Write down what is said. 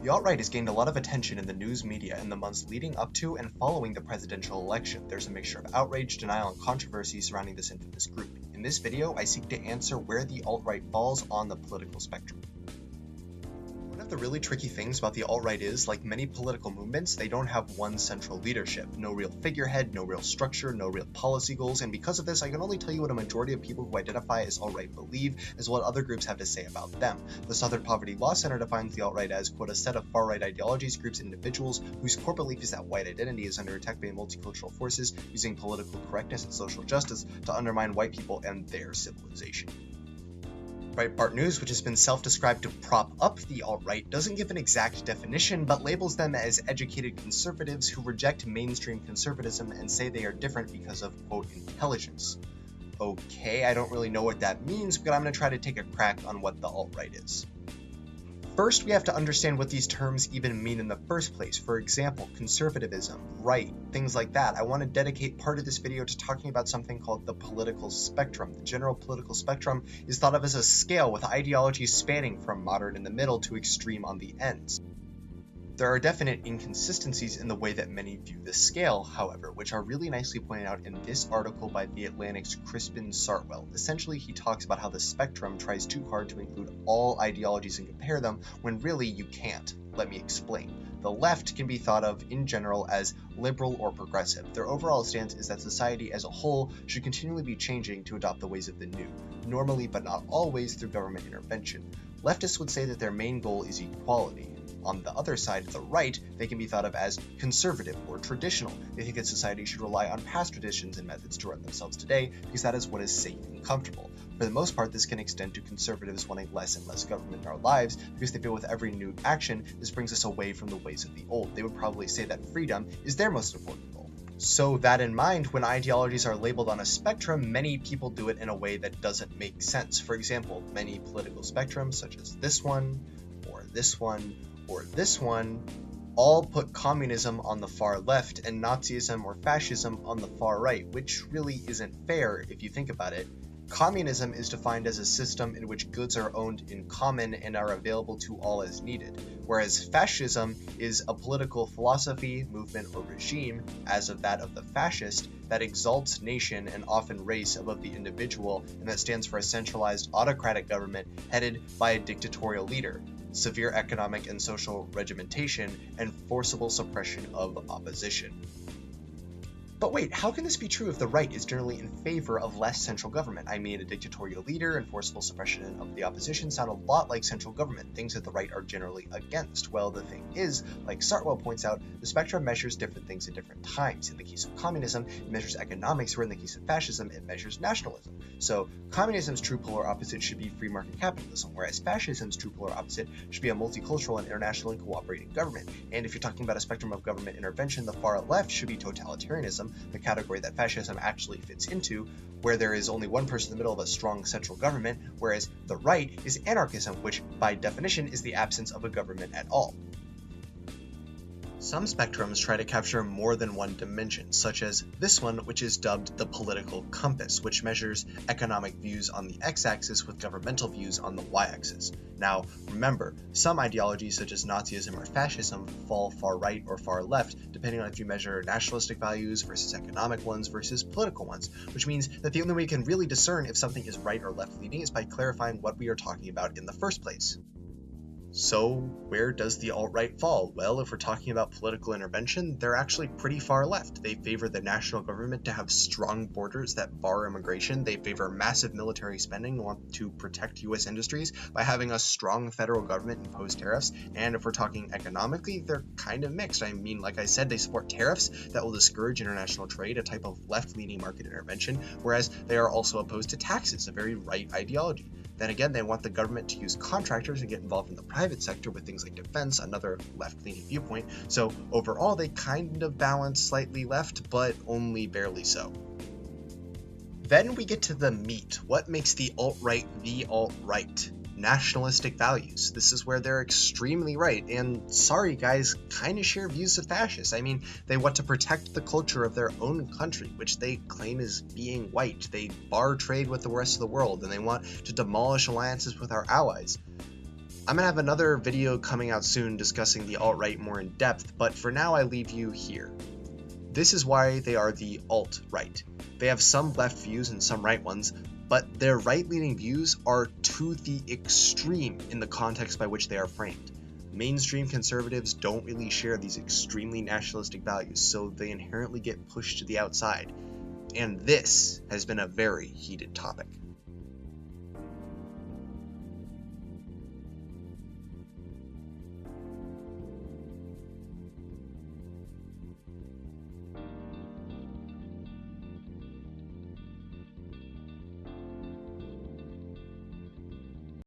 The alt-right has gained a lot of attention in the news media in the months leading up to and following the presidential election. There's a mixture of outrage, denial, and controversy surrounding this infamous group. In this video, I seek to answer where the alt-right falls on the political spectrum. One of the really tricky things about the alt-right is, like many political movements, they don't have one central leadership. No real figurehead, no real structure, no real policy goals, and because of this, I can only tell you what a majority of people who identify as alt-right believe, as what other groups have to say about them. The Southern Poverty Law Center defines the alt-right as, quote, a set of far-right ideologies, groups, and individuals whose core belief is that white identity is under attack by multicultural forces using political correctness and social justice to undermine white people and their civilization. Breitbart News, which has been self-described to prop up the alt-right, doesn't give an exact definition, but labels them as educated conservatives who reject mainstream conservatism and say they are different because of, quote, intelligence. Okay, I don't really know what that means, but I'm going to try to take a crack on what the alt-right is. First, we have to understand what these terms even mean in the first place. For example, conservatism, right, things like that. I want to dedicate part of this video to talking about something called the political spectrum. The general political spectrum is thought of as a scale with ideologies spanning from moderate in the middle to extreme on the ends. There are definite inconsistencies in the way that many view this scale, however, which are really nicely pointed out in this article by The Atlantic's Crispin Sartwell. Essentially, he talks about how the spectrum tries too hard to include all ideologies and compare them, when really you can't. Let me explain. The left can be thought of, in general, as liberal or progressive. Their overall stance is that society as a whole should continually be changing to adopt the ways of the new, normally but not always through government intervention. Leftists would say that their main goal is equality. On the other side, the right, they can be thought of as conservative or traditional. They think that society should rely on past traditions and methods to run themselves today because that is what is safe and comfortable. For the most part, this can extend to conservatives wanting less and less government in our lives because they feel with every new action, this brings us away from the ways of the old. They would probably say that freedom is their most important goal. So that in mind, when ideologies are labeled on a spectrum, many people do it in a way that doesn't make sense. For example, many political spectrums, such as this one, or this one, or this one, all put communism on the far left and Nazism or fascism on the far right, which really isn't fair if you think about it. Communism is defined as a system in which goods are owned in common and are available to all as needed, whereas fascism is a political philosophy, movement, or regime, as of that of the fascist, that exalts nation and often race above the individual, and that stands for a centralized autocratic government headed by a dictatorial leader, severe economic and social regimentation, and forcible suppression of opposition. But wait, how can this be true if the right is generally in favor of less central government? I mean, a dictatorial leader and forcible suppression of the opposition sound a lot like central government, things that the right are generally against. Well, the thing is, like Sartwell points out, the spectrum measures different things at different times. In the case of communism, it measures economics, where in the case of fascism, it measures nationalism. So, communism's true polar opposite should be free market capitalism, whereas fascism's true polar opposite should be a multicultural and international and cooperating government. And if you're talking about a spectrum of government intervention, the far left should be totalitarianism, the category that fascism actually fits into, where there is only one person in the middle of a strong central government, whereas the right is anarchism, which by definition is the absence of a government at all. Some spectrums try to capture more than one dimension, such as this one, which is dubbed the political compass, which measures economic views on the x-axis with governmental views on the y-axis. Now, remember, some ideologies such as Nazism or fascism fall far right or far left, depending on if you measure nationalistic values versus economic ones versus political ones, which means that the only way you can really discern if something is right or left-leaning is by clarifying what we are talking about in the first place. So, where does the alt-right fall? Well, if we're talking about political intervention, they're actually pretty far left. They favor the national government to have strong borders that bar immigration. They favor massive military spending, want to protect U.S. industries by having a strong federal government impose tariffs. And if we're talking economically, they're kind of mixed. I mean, like I said, they support tariffs that will discourage international trade, a type of left-leaning market intervention, whereas they are also opposed to taxes, a very right ideology. Then again, they want the government to use contractors and get involved in the private sector with things like defense, another left-leaning viewpoint. So overall, they kind of balance slightly left, but only barely so. Then we get to the meat. What makes the alt-right the alt-right? Nationalistic values. This is where they're extremely right, and sorry guys, kind of share views of fascists. I mean, they want to protect the culture of their own country, which they claim is being white. They bar trade with the rest of the world, and they want to demolish alliances with our allies. I'm gonna have another video coming out soon discussing the alt-right more in depth, but for now I leave you here. This is why they are the alt-right. They have some left views and some right ones, but their right-leaning views are to the extreme in the context by which they are framed. Mainstream conservatives don't really share these extremely nationalistic values, so they inherently get pushed to the outside. And this has been a very heated topic.